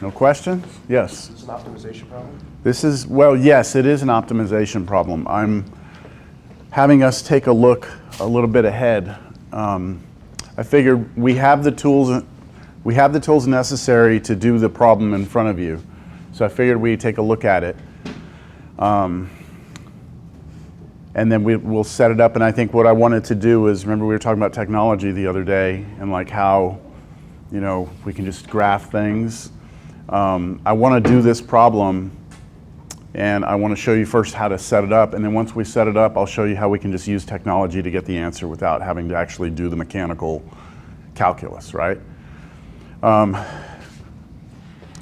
No questions? Yes. Is this an optimization problem? This is, well, yes, it is an optimization problem. I'm having us take a look a little bit ahead. I figured we have the tools necessary to do the problem in front of you. So I figured we'd take a look at it. And then we'll set it up. And I think what I wanted to do is, remember we were talking about technology the other day and like how, you know, we can just graph things. I want to do this problem, and I want to show you first how to set it up. And then once we set it up, I'll show you how we can just use technology to get the answer without having to actually do the mechanical calculus, right?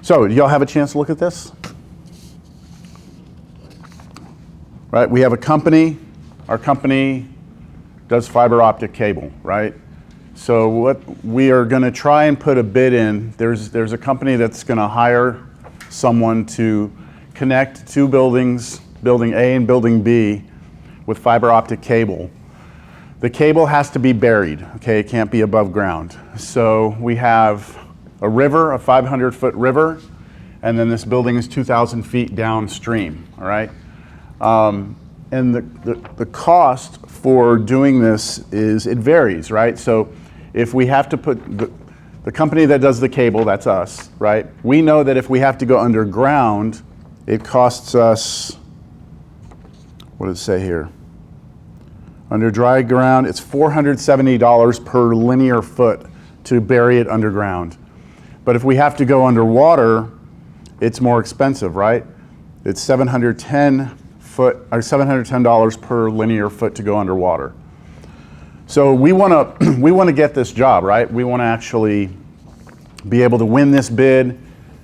So, y'all have a chance to look at this? Right, we have a company. Our company does fiber optic cable, right? So what we are going to try and put a bid in, there's a company that's going to hire someone to connect two buildings, building A and building B, with fiber optic cable. The cable has to be buried, okay? It can't be above ground. So we have a river, a 500-foot river, and then this building is 2,000 feet downstream, all right? And the cost for doing this is, it varies, right? So if we have to put, the company that does the cable, that's us, right? We know that if we have to go underground, it costs us, what does it say here? Under dry ground, it's $470 per linear foot to bury it underground. But if we have to go underwater, it's more expensive, right? It's $710 per linear foot to go underwater. So we want to get this job, right? We want to actually be able to win this bid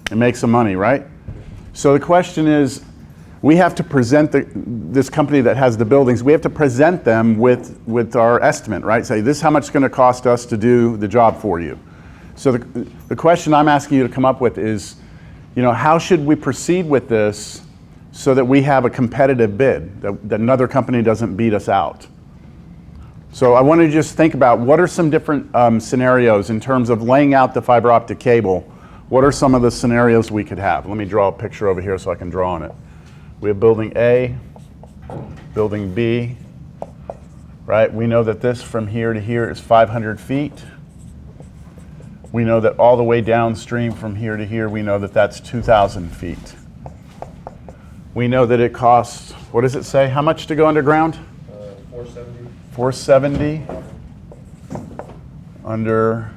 and make some money, right? So the question is, we have to present this company that has the buildings, we have to present them with our estimate, right? Say, this is how much it's going to cost us to do the job for you. So the question I'm asking you to come up with is, you know, how should we proceed with this so that we have a competitive bid, that another company doesn't beat us out? So I want to just think about what are some different scenarios in terms of laying out the fiber optic cable. What are some of the scenarios we could have? Let me draw a picture over here so I can draw on it. We have building A, building B, right? We know that this from here to here is 500 feet. We know that all the way downstream from here to here, we know that that's 2,000 feet. We know that it costs, what does it say? How much to go underground? 470. 470 under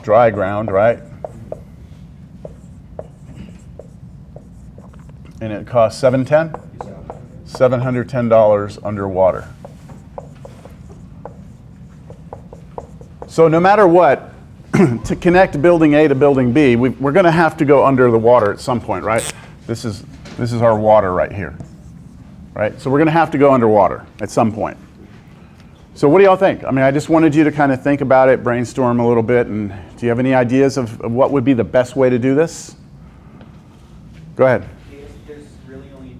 dry ground, right? And it costs $710? $710 underwater. So no matter what, to connect building A to building B, we're going to have to go under the water at some point, right? This is our water right here, right? So we're going to have to go underwater at some point. So what do y'all think? I mean, I just wanted you to kind of think about it, brainstorm a little bit, and do you have any ideas of what would be the best way to do this? Go ahead. There's really only,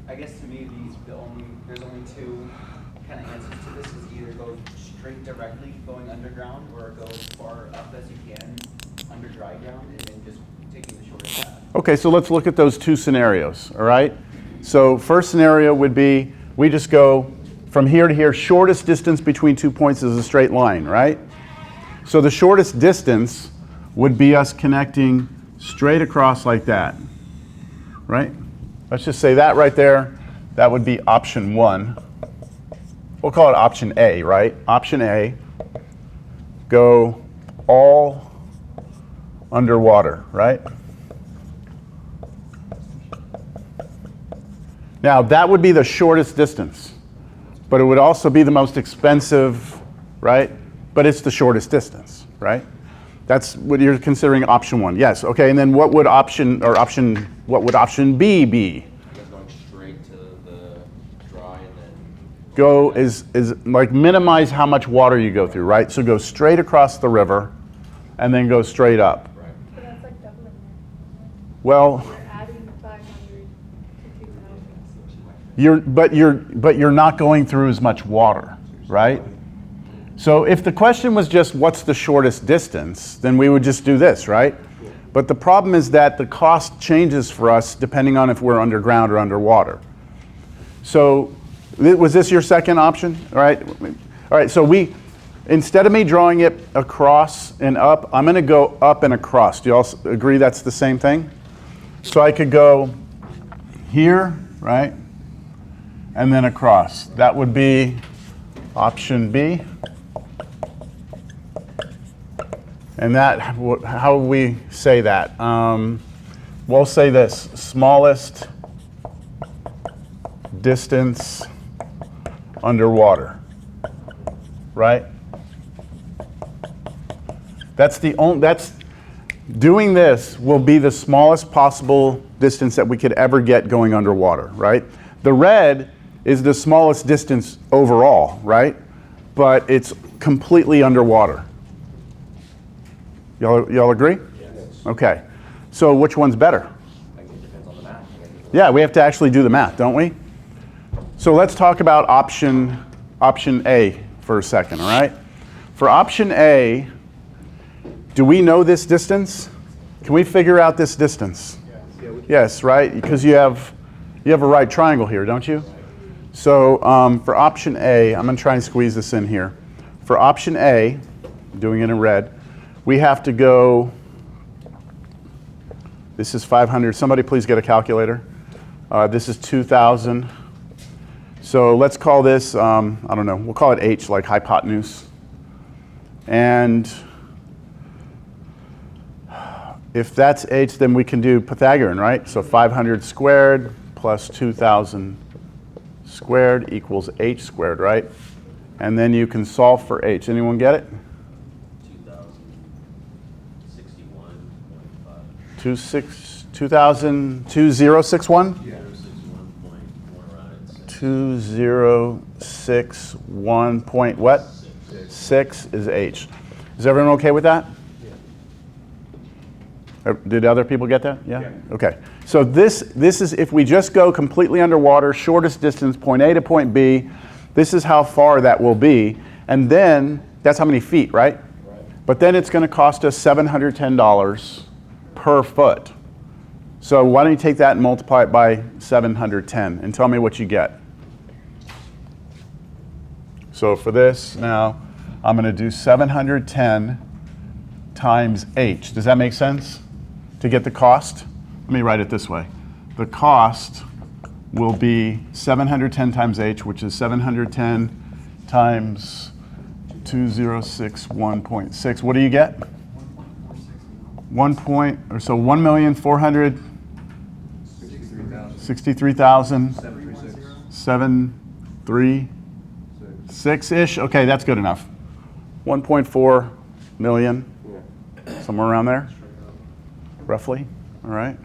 I guess to me, there's only two kind of answers to this, is either go straight directly going underground or go as far up as you can under dry ground and then just taking the shortest path. Okay, so let's look at those two scenarios, all right? So first scenario would be, we just go from here to here, shortest distance between 2 points is a straight line, right? So the shortest distance would be us connecting straight across like that, right? Let's just say that right there, that would be option one. We'll call it option A, right? Option A, go all underwater, right? Now, that would be the shortest distance, but it would also be the most expensive, right? But it's the shortest distance, right? That's what you're considering option one. Yes, okay, and then what would option B be? Going straight to the dry and then Go is like minimize how much water you go through, right? So go straight across the river and then go straight up. right. But that's like doubling it. Well, You're adding 500 to 2,000. but you're not going through as much water, right? So if the question was just what's the shortest distance, then we would just do this, right? But the problem is that the cost changes for us depending on if we're underground or underwater. So was this your second option? All right, so instead of me drawing it across and up, I'm going to go up and across. Do you all agree that's the same thing? So I could go here, right? And then across. That would be option B. And that, how would we say that? We'll say this: smallest distance underwater, right? Doing this will be the smallest possible distance that we could ever get going underwater, right? The red is the smallest distance overall, right? But it's completely underwater. Y'all agree? Yes. Okay. So which one's better? I think it depends on the math. Yeah, we have to actually do the math, don't we? So let's talk about option A for a second, all right? For option A, do we know this distance? Can we figure out this distance? Yes, right? Because you have a right triangle here, don't you? So for option A, I'm going to try and squeeze this in here. For option A, doing it in red, we have to go, this is 500. Somebody please get a calculator. This is 2,000. So let's call this, I don't know, we'll call it H, like hypotenuse. And if that's H, then we can do Pythagorean, right? So 500 squared plus 2,000 squared equals H squared, right? And then you can solve for H. Anyone get it? 2061. 2061? Yeah. 2061 point what? 6 is H. Is everyone okay with that? Did other people get that? Yeah? Okay. So this is if we just go completely underwater, shortest distance, point A to point B, this is how far that will be. And then, that's how many feet, right? But then it's going to cost us $710 per foot. So why don't you take that and multiply it by 710 and tell me what you get. So for this now, I'm going to do 710 times H. Does that make sense? To get the cost? Let me write it this way. The cost will be 710 times H, which is 710 times 2061.6. What do you get? 1,463,736-ish. Okay, that's good enough. 1.4 million, somewhere around there, roughly. All right.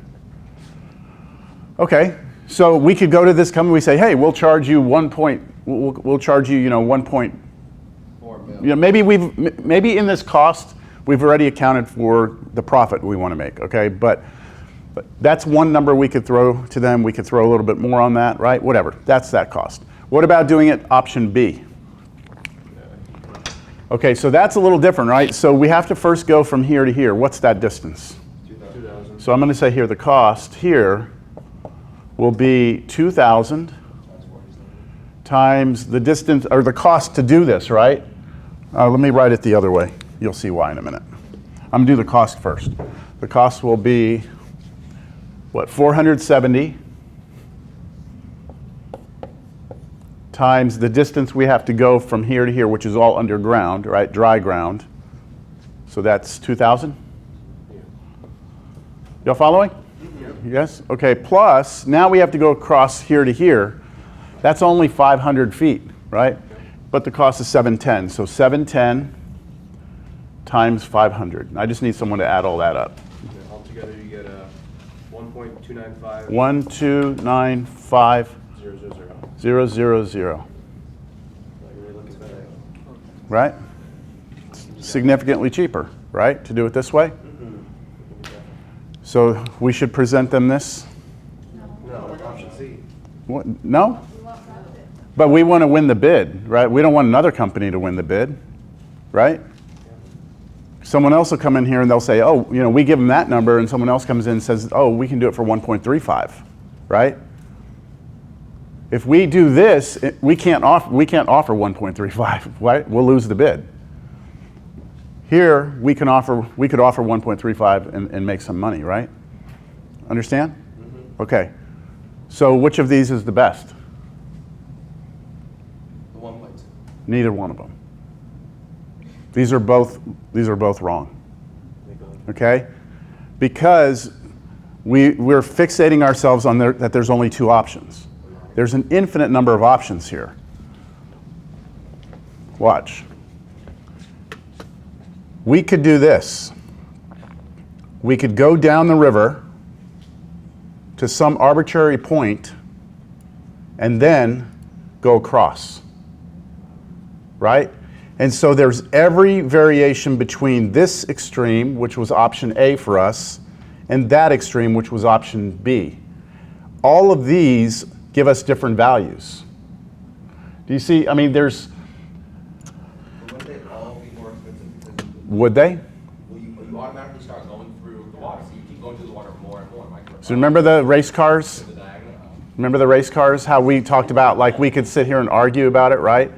Okay, so we could go to this company. We say, hey, we'll charge you we'll charge you, 1.4 million. Maybe in this cost we've already accounted for the profit we want to make. Okay, but that's one number we could throw to them. We could throw a little bit more on that, right? Whatever. That's that cost. What about doing it option B? Okay, so that's a little different, right? So we have to first go from here to here. What's that distance? 2,000. So I'm going to say here the cost here will be 2,000 times the distance, or the cost to do this, right? Let me write it the other way. You'll see why in a minute. I'm going to do the cost first. The cost will be, what, 470 times the distance we have to go from here to here, which is all underground, right? Dry ground. So that's 2,000? Y'all following? Yes? Okay, plus, now we have to go across here to here. That's only 500 feet, right? But the cost is 710. So 710 times 500. I just need someone to add all that up. Altogether, you get 1.295. 1,295,000. 000. Really looking better. Right? Significantly cheaper, right? To do it this way? So we should present them this? No, option C. What? No? But we want to win the bid, right? We don't want another company to win the bid. right? Someone else will come in here and they'll say, oh, you know, we give them that number, and someone else comes in and says, oh, we can do it for 1.35, right? If we do this, we can't offer 1.35, right? We'll lose the bid. Here, we could offer 1.35 and make some money, right? Understand? Mm-hmm. Okay. So which of these is the best? The 1.2. Neither one of them. These are both wrong. Okay? Because we're fixating ourselves on that there's only two options. There's an infinite number of options here. Watch. We could do this. We could go down the river to some arbitrary point and then go across, right? And so there's every variation between this extreme, which was option A for us, and that extreme, which was option B. All of these give us different values. Do you see? I mean, there's... But wouldn't they all be more expensive? Because Would they? you automatically start going through the water, so you keep going through the water more and more. Am I correct? So remember the race cars? The diagonal? Remember the race cars? How we talked about, like, we could sit here and argue about it, right?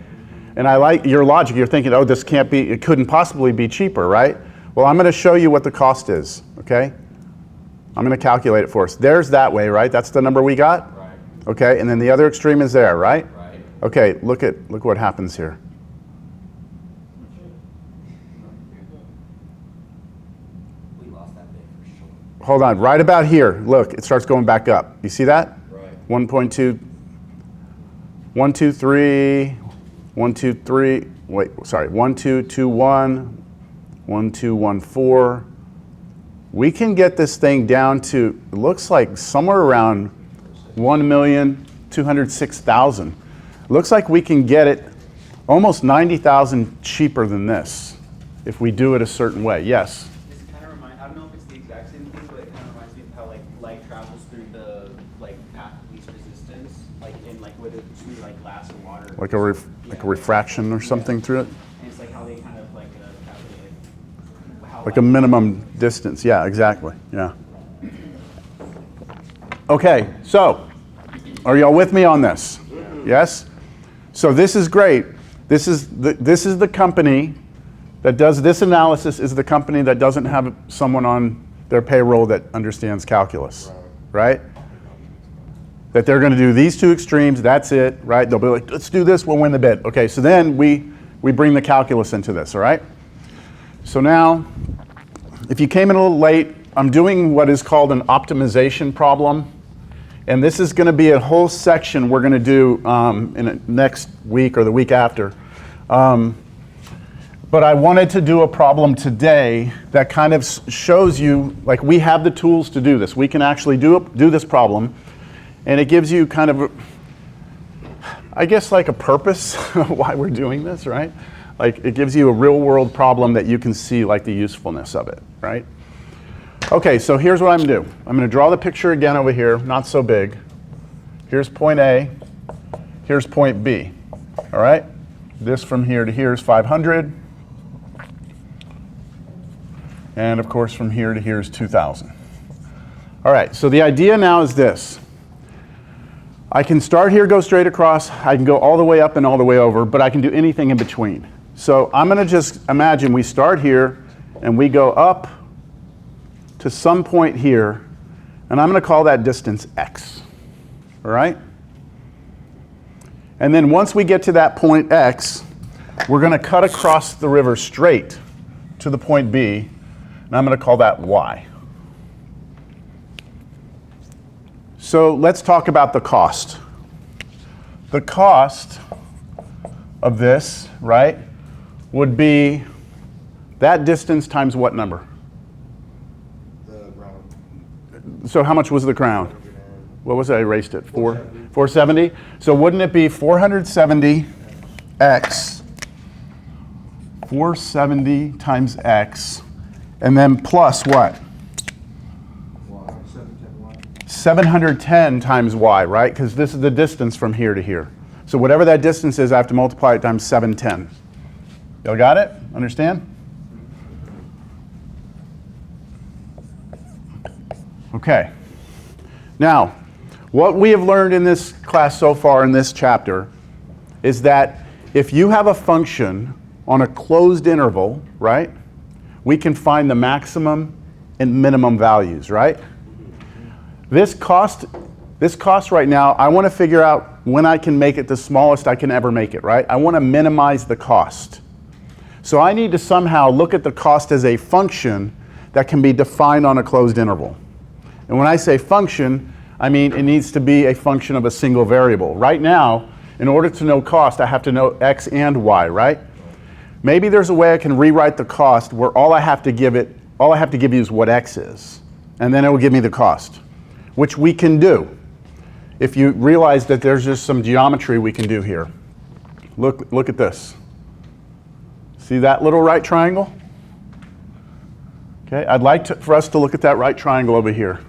And I like your logic. You're thinking, oh, this can't be, it couldn't possibly be cheaper, right? Well, I'm going to show you what the cost is, okay? I'm going to calculate it for us. There's that way, right? That's the number we got? Right. Okay, and then the other extreme is there, right? Right. Okay, look what happens here. We lost that bid for sure. Hold on, right about here, look, it starts going back up. You see that? Right. 1.2, 1, 2, 3, 1, 2, 3, wait, sorry, 1, 2, 2, 1, 1, 2, 1, 4. We can get this thing down to, it looks like somewhere around 1,206,000. Looks like we can get it almost 90,000 cheaper than this if we do it a certain way. Yes? This kind of I don't know if it's the exact same thing, but it kind of reminds me of how like light travels through the like path of least resistance, like in like whether it's through like glass or water. Like a refraction or something through it? And it's like how they kind of like calculate how Like a minimum distance, yeah, exactly, yeah. Okay, so, are y'all with me on this? Yes? So this is great. This is the company that does this analysis, is the company that doesn't have someone on their payroll that understands calculus, right? That they're going to do these two extremes, that's it, right? They'll be like, let's do this, we'll win the bid. Okay, so then we bring the calculus into this, all right? So now, if you came in a little late, I'm doing what is called an optimization problem. And this is going to be a whole section we're going to do in the next week or the week after. But I wanted to do a problem today that kind of shows you, like, we have the tools to do this. We can actually do this problem. And it gives you kind of, I guess, like a purpose why we're doing this, right? Like, it gives you a real world problem that you can see, like, the usefulness of it, right? Okay, so here's what I'm going to do. I'm going to draw the picture again over here, not so big. Here's point A, here's point B, all right? This from here to here is 500. And of course from here to here is 2,000. All right, so the idea now is this. I can start here, go straight across. I can go all the way up and all the way over, but I can do anything in between. So I'm going to just imagine we start here and we go up to some point here, and I'm going to call that distance x, all right? And then once we get to that point x, we're going to cut across the river straight to the point B, and I'm going to call that y. So let's talk about the cost. The cost of this, right, would be that distance times what number? So how much was the crown? What was it? I erased it. 470? So wouldn't it be 470 x, 470 times x, and then plus what? 710 times y, right? Because this is the distance from here to here. So whatever that distance is, I have to multiply it times 710. Y'all got it? Understand? Okay. Now, what we have learned in this class so far in this chapter is that if you have a function on a closed interval, right, we can find the maximum and minimum values, right? This cost right now, I want to figure out when I can make it the smallest I can ever make it, right? I want to minimize the cost. So I need to somehow look at the cost as a function that can be defined on a closed interval. And when I say function, I mean it needs to be a function of a single variable. Right now, in order to know cost, I have to know x and y, right? Maybe there's a way I can rewrite the cost where all I have to give you is what x is. And then it will give me the cost, which we can do. If you realize that there's just some geometry we can do here. Look at this. See that little right triangle? Okay, I'd like for us to look at that right triangle over here.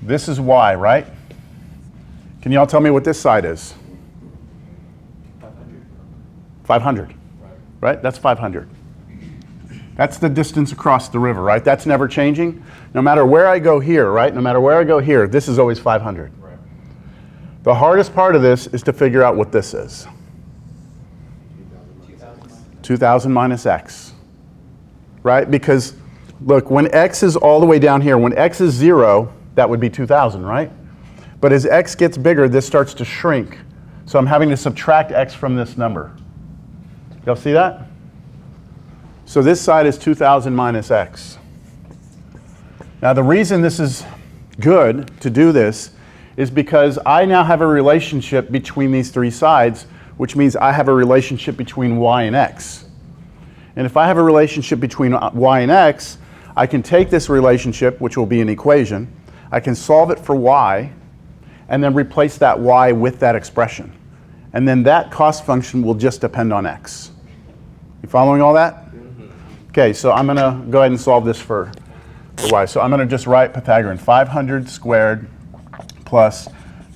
This is y, right? Can you all tell me what this side is? 500. Right? That's 500. That's the distance across the river, right? That's never changing. No matter where I go here, right? No matter where I go here, this is always 500. Right. The hardest part of this is to figure out what this is. 2,000 minus x. Right? Because, look, when x is all the way down here, when x is 0, that would be 2,000, right? But as x gets bigger, this starts to shrink. So I'm having to subtract x from this number. Y'all see that? So this side is 2,000 minus x. Now the reason this is good to do this is because I now have a relationship between these three sides, which means I have a relationship between y and x. And if I have a relationship between y and x, I can take this relationship, which will be an equation, I can solve it for y, and then replace that y with that expression. And then that cost function will just depend on x. You following all that? Okay, so I'm going to go ahead and solve this for y. So I'm going to just write Pythagorean. 500 squared plus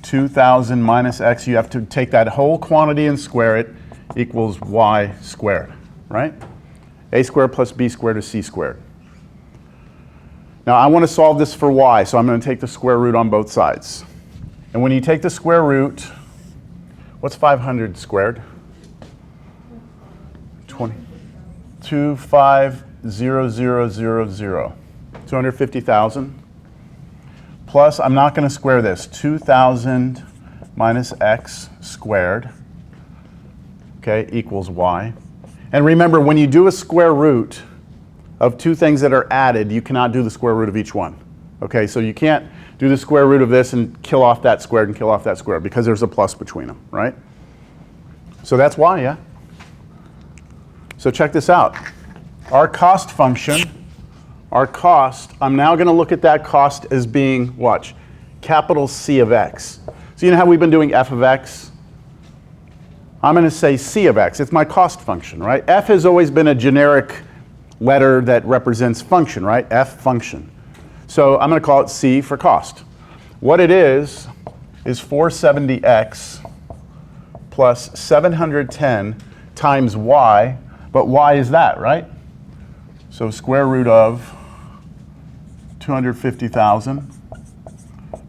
2,000 minus x. You have to take that whole quantity and square it, equals y squared, right? A squared plus b squared is c squared. Now I want to solve this for y, so I'm going to take the square root on both sides. And when you take the square root, what's 500 squared? 250,000. 250,000. Plus, I'm not going to square this. 2,000 minus x squared, okay, equals y. And remember, when you do a square root of two things that are added, you cannot do the square root of each one. Okay, so you can't do the square root of this and kill off that squared and kill off that squared because there's a plus between them, right? So that's why, yeah? So check this out. Our cost function, our cost, I'm now going to look at that cost as being, watch, capital C of x. So you know how we've been doing f of x? I'm going to say c of x. It's my cost function, right? F has always been a generic letter that represents function, right? F function. So I'm going to call it c for cost. What it is 470x plus 710 times y, but y is that, right? So square root of 250,000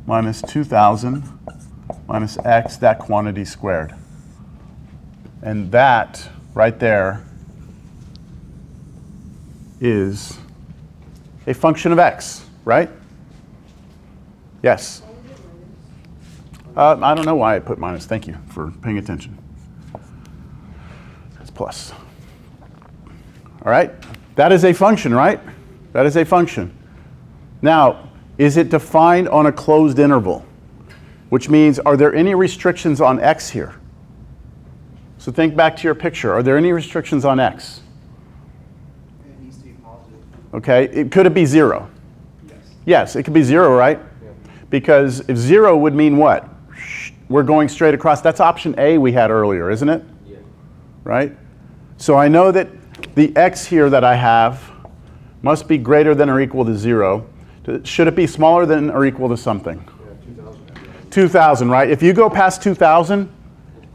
minus 2,000 minus x, that quantity squared. And that right there is a function of x, right? Yes? I don't know why I put minus. Thank you for paying attention. That's plus. All right? That is a function, right? That is a function. Now, is it defined on a closed interval? Which means, are there any restrictions on x here? So think back to your picture. Are there any restrictions on x? It needs to be positive. Okay, could it be 0? Yes. Yes, it could be 0, right? Yeah. Because if 0 would mean what? We're going straight across. That's option A we had earlier, isn't it? Yeah. Right? So I know that the x here that I have must be greater than or equal to 0. Should it be smaller than or equal to something? Yeah, 2,000. 2,000, right? If you go past 2,000,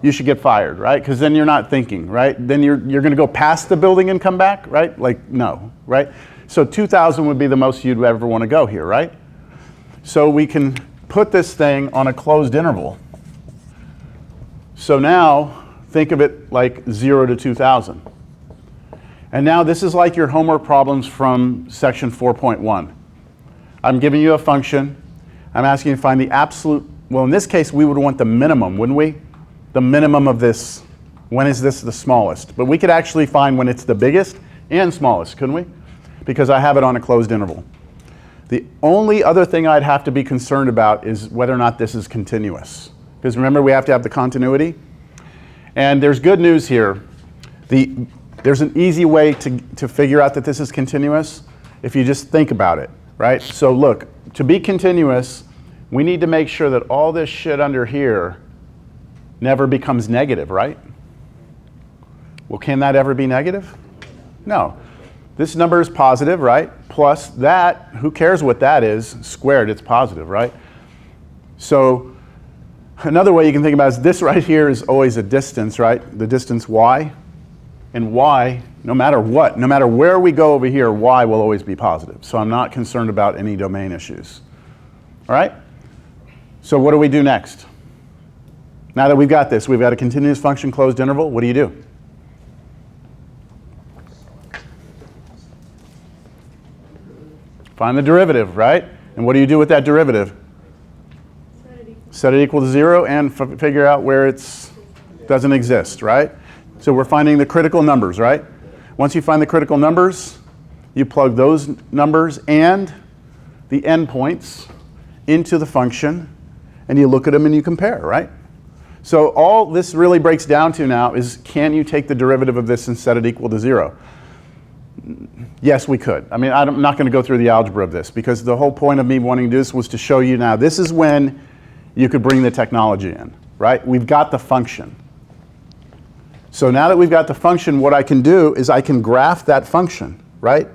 you should get fired, right? Because then you're not thinking, right? Then you're going to go past the building and come back, right? Like, no, right? So 2,000 would be the most you'd ever want to go here, right? So we can put this thing on a closed interval. So now, think of it like 0 to 2,000. And now this is like your homework problems from section 4.1. I'm giving you a function. I'm asking you to find the absolute, well, in this case, we would want the minimum, wouldn't we? The minimum of this. When is this the smallest? But we could actually find when it's the biggest and smallest, couldn't we? Because I have it on a closed interval. The only other thing I'd have to be concerned about is whether or not this is continuous. Because remember, we have to have the continuity. And there's good news here. There's an easy way to figure out that this is continuous if you just think about it, right? So look, to be continuous, we need to make sure that all this shit under here never becomes negative, right? Well, can that ever be negative? No. This number is positive, right? Plus that, who cares what that is, squared, it's positive, right? So another way you can think about it is this right here is always a distance, right? The distance y. And y, no matter what, no matter where we go over here, y will always be positive. So I'm not concerned about any domain issues. All right? So what do we do next? Now that we've got this, we've got a continuous function closed interval, what do you do? Find the derivative, right? And what do you do with that derivative? Set it equal to 0 and figure out where it doesn't exist, right? So we're finding the critical numbers, right? Once you find the critical numbers, you plug those numbers and the endpoints into the function, and you look at them and you compare, right? So all this really breaks down to now is, can you take the derivative of this and set it equal to 0? Yes, we could. I mean, I'm not going to go through the algebra of this because the whole point of me wanting to do this was to show you now this is when you could bring the technology in, right? We've got the function. So now that we've got the function, what I can do is I can graph that function, right?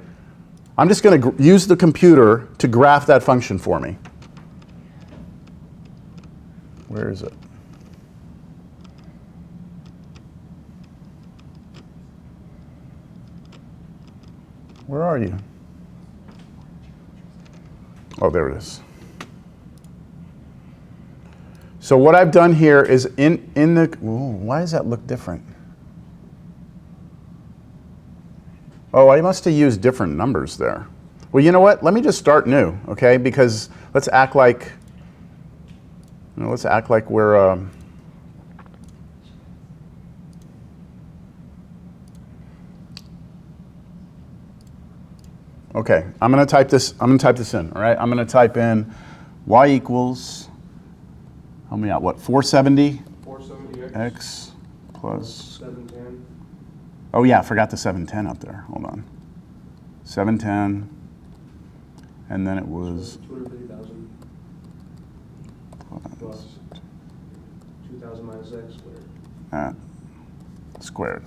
I'm just going to use the computer to graph that function for me. Where is it? Where are you? Oh, there it is. So what I've done here is in the, ooh, why does that look different? Oh, I must have used different numbers there. Well, you know what? Let me just start new, okay? Because let's act like, we're, okay, I'm going to type this in, all right? I'm going to type in y equals, help me out, what, 470? 470x X plus, 710. oh yeah, I forgot the 710 up there. Hold on. 710, and then it was 250,000 plus 2,000 minus x squared. Squared.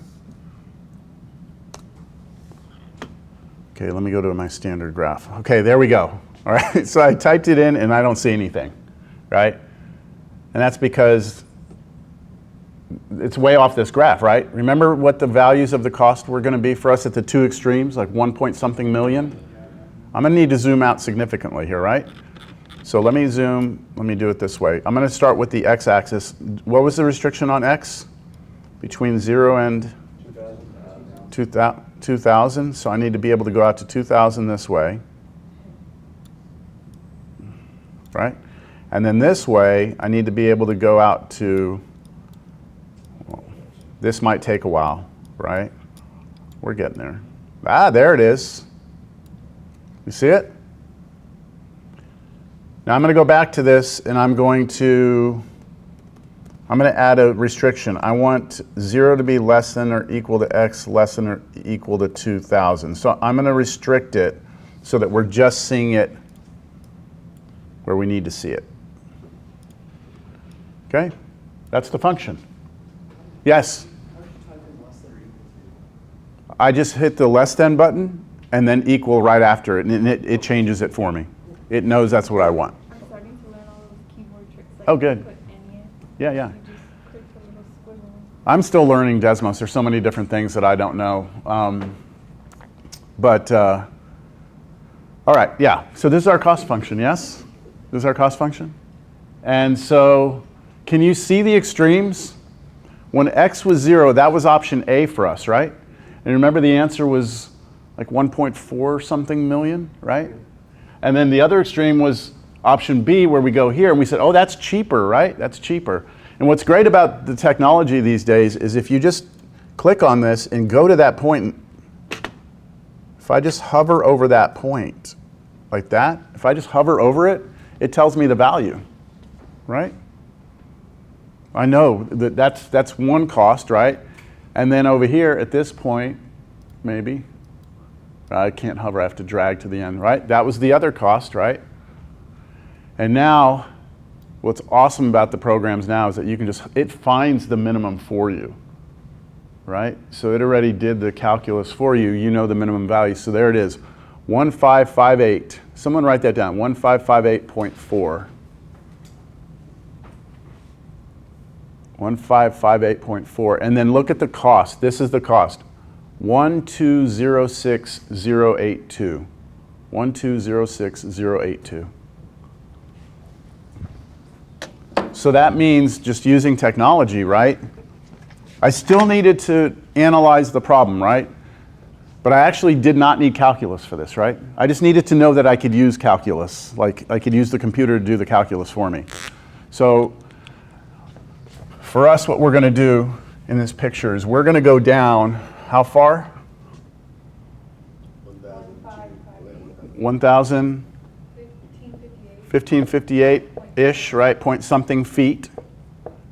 Okay, let me go to my standard graph. Okay, there we go. All right, so I typed it in and I don't see anything, right? And that's because it's way off this graph, right? Remember what the values of the cost were going to be for us at the two extremes, like 1 point something million? I'm going to need to zoom out significantly here, right? So let me do it this way. I'm going to start with the x-axis. What was the restriction on x? Between 0 and 2,000. So I need to be able to go out to 2,000 this way, right? And then this way, I need to be able to go out to, well, this might take a while, right? We're getting there. Ah, there it is. You see it? Now I'm going to go back to this and I'm going to add a restriction. I want 0 to be less than or equal to x less than or equal to 2,000. So I'm going to restrict it so that we're just seeing it where we need to see it. Okay? That's the function. Yes? I just hit the less than button and then equal right after it, and it changes it for me. It knows that's what I want. I'm starting to learn all those keyboard tricks. Like Oh, good. Put any in. Yeah, yeah. You just click the little I'm still learning Desmos. There's so many different things that I don't know. All right, yeah. So this is our cost function, yes? This is our cost function. And so can you see the extremes? When x was 0, that was option A for us, right? And remember the answer was like 1.4 something million, right? And then the other extreme was option B, where we go here and we said, oh, that's cheaper, right? That's cheaper. And what's great about the technology these days is if you just click on this and go to that point, if I just hover over that point like that, if I just hover over it, it tells me the value, right? I know that that's one cost, right? And then over here at this point, maybe, I can't hover, I have to drag to the end, right? That was the other cost, right? And now, what's awesome about the programs now is that you can just, it finds the minimum for you, right? So it already did the calculus for you. You know the minimum value. So there it is, 1558. Someone write that down, 1558.4. 1558.4. And then look at the cost. This is the cost. 1206082. 1206082. So that means just using technology, right? I still needed to analyze the problem, right? But I actually did not need calculus for this, right? I just needed to know that I could use calculus, like I could use the computer to do the calculus for me. So for us, what we're going to do in this picture is we're going to go down, how far? 1,000? 1558-ish, right? Point something feet,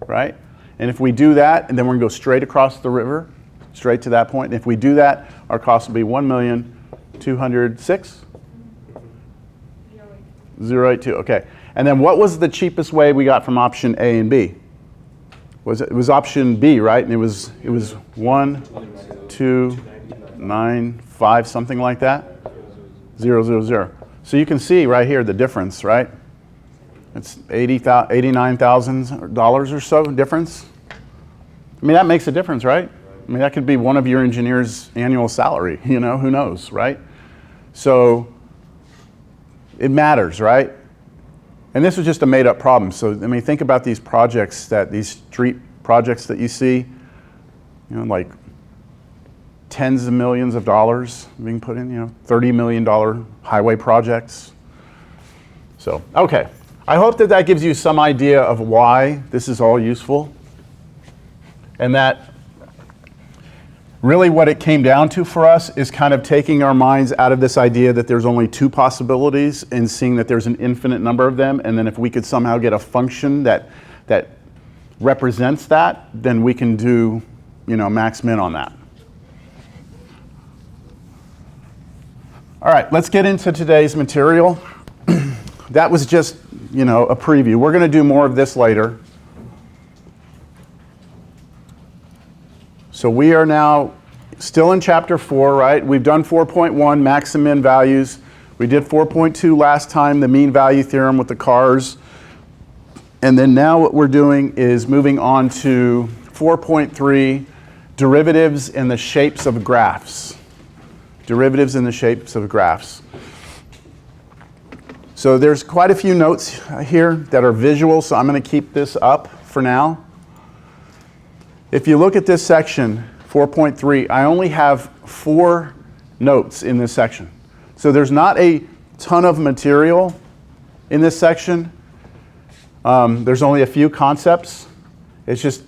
right? And if we do that, and then we're going to go straight across the river, straight to that point. And if we do that, our cost will be 1,206,082. Okay. And then what was the cheapest way we got from option A and B? It was option B, right? And it was 1, 2, 9, 5, something like that. 0, 0, 0. So you can see right here the difference, right? It's $89,000 or so difference. I mean, that makes a difference, right? I mean, that could be one of your engineer's annual salary, you know, who knows, right? So it matters, right? And this was just a made-up problem. So, I mean, think about these projects, these street projects that you see, you know, like tens of millions of dollars being put in, you know, $30 million highway projects. So, okay. I hope that that gives you some idea of why this is all useful. And that really what it came down to for us is kind of taking our minds out of this idea that there's only two possibilities and seeing that there's an infinite number of them. And then if we could somehow get a function that represents that, then we can do, you know, max min on that. All right, let's get into today's material. That was just, you know, a preview. We're going to do more of this later. So we are now still in chapter 4, right? We've done 4.1, max and min values. We did 4.2 last time, the mean value theorem with the cars. And then now what we're doing is moving on to 4.3, derivatives in the shapes of graphs. Derivatives in the shapes of graphs. So there's quite a few notes here that are visual, so I'm going to keep this up for now. If you look at this section, 4.3, I only have 4 notes in this section. So there's not a ton of material in this section. There's only a few concepts. It's just,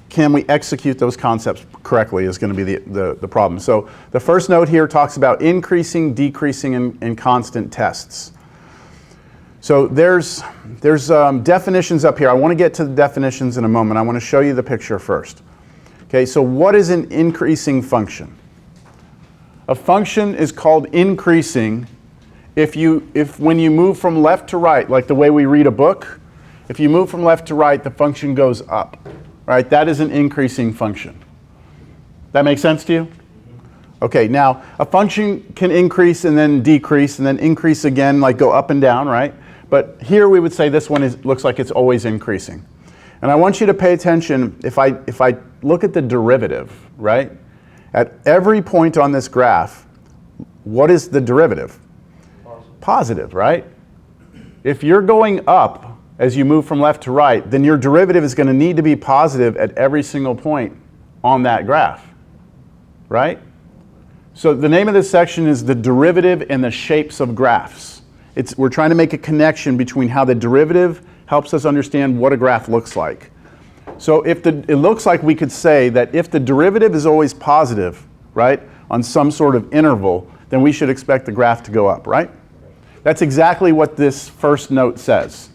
can we execute those concepts correctly is going to be the problem. So the first note here talks about increasing, decreasing, and constant tests. So there's definitions up here. I want to get to the definitions in a moment. I want to show you the picture first. Okay, so what is an increasing function? A function is called increasing if when you move from left to right, like the way we read a book, if you move from left to right, the function goes up. Right? That is an increasing function. That makes sense to you? Okay, now a function can increase and then decrease and then increase again, like go up and down, right? But here we would say this one looks like it's always increasing. And I want you to pay attention, if I look at the derivative, right? At every point on this graph, what is the derivative? Positive, right? If you're going up as you move from left to right, then your derivative is going to need to be positive at every single point on that graph, right? So the name of this section is the derivative and the shapes of graphs. We're trying to make a connection between how the derivative helps us understand what a graph looks like. So it looks like we could say that if the derivative is always positive, right, on some sort of interval, then we should expect the graph to go up, right? That's exactly what this first note says.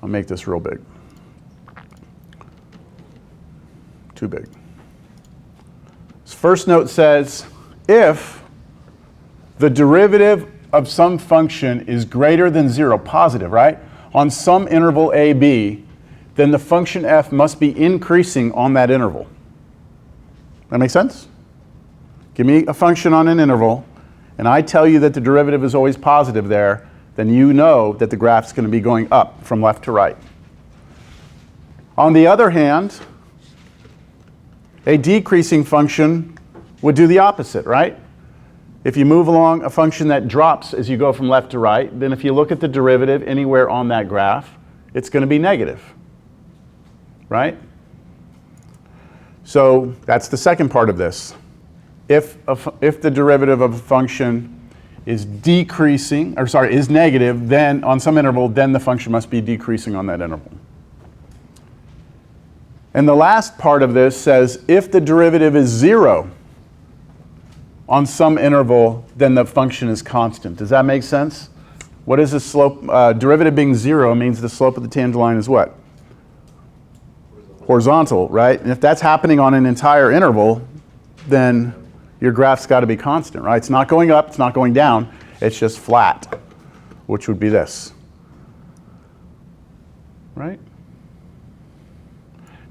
I'll make this real big. Too big. This first note says, if the derivative of some function is greater than 0, positive, right, on some interval a, b, then the function f must be increasing on that interval. That make sense? Give me a function on an interval, and I tell you that the derivative is always positive there, then you know that the graph's going to be going up from left to right. On the other hand, a decreasing function would do the opposite, right? If you move along a function that drops as you go from left to right, then if you look at the derivative anywhere on that graph, it's going to be negative, right? So that's the second part of this. If the derivative of a function is is negative, then on some interval, then the function must be decreasing on that interval. And the last part of this says if the derivative is 0 on some interval, then the function is constant. Does that make sense? What is the slope? Derivative being 0 means the slope of the tangent line is what? Horizontal, right? And if that's happening on an entire interval, then your graph's got to be constant, right? It's not going up, it's not going down, it's just flat, which would be this, right?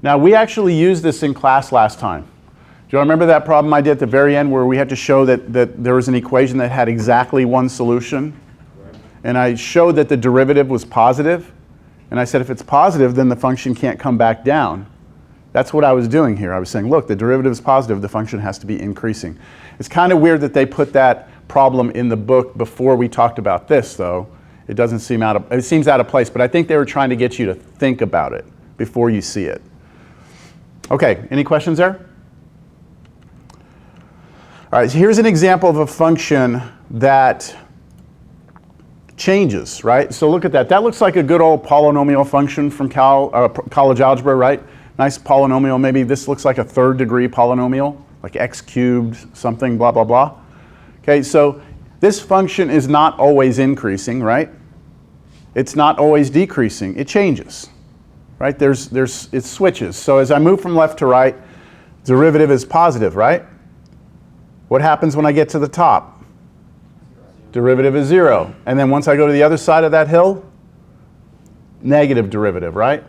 Now, we actually used this in class last time. Do you remember that problem I did at the very end where we had to show that there was an equation that had exactly one solution? And I showed that the derivative was positive. And I said if it's positive, then the function can't come back down. That's what I was doing here. I was saying, look, the derivative is positive, the function has to be increasing. It's kind of weird that they put that problem in the book before we talked about this, though. It seems out of place, but I think they were trying to get you to think about it before you see it. Okay, any questions there? All right, so here's an example of a function that changes, right? So look at that. That looks like a good old polynomial function from college algebra, right? Nice polynomial. Maybe this looks like a third degree polynomial, like x cubed something, blah, blah, blah. Okay, so this function is not always increasing, right? It's not always decreasing. It changes, right? It switches. So as I move from left to right, derivative is positive, right? What happens when I get to the top? Derivative is 0. And then once I go to the other side of that hill, negative derivative, right?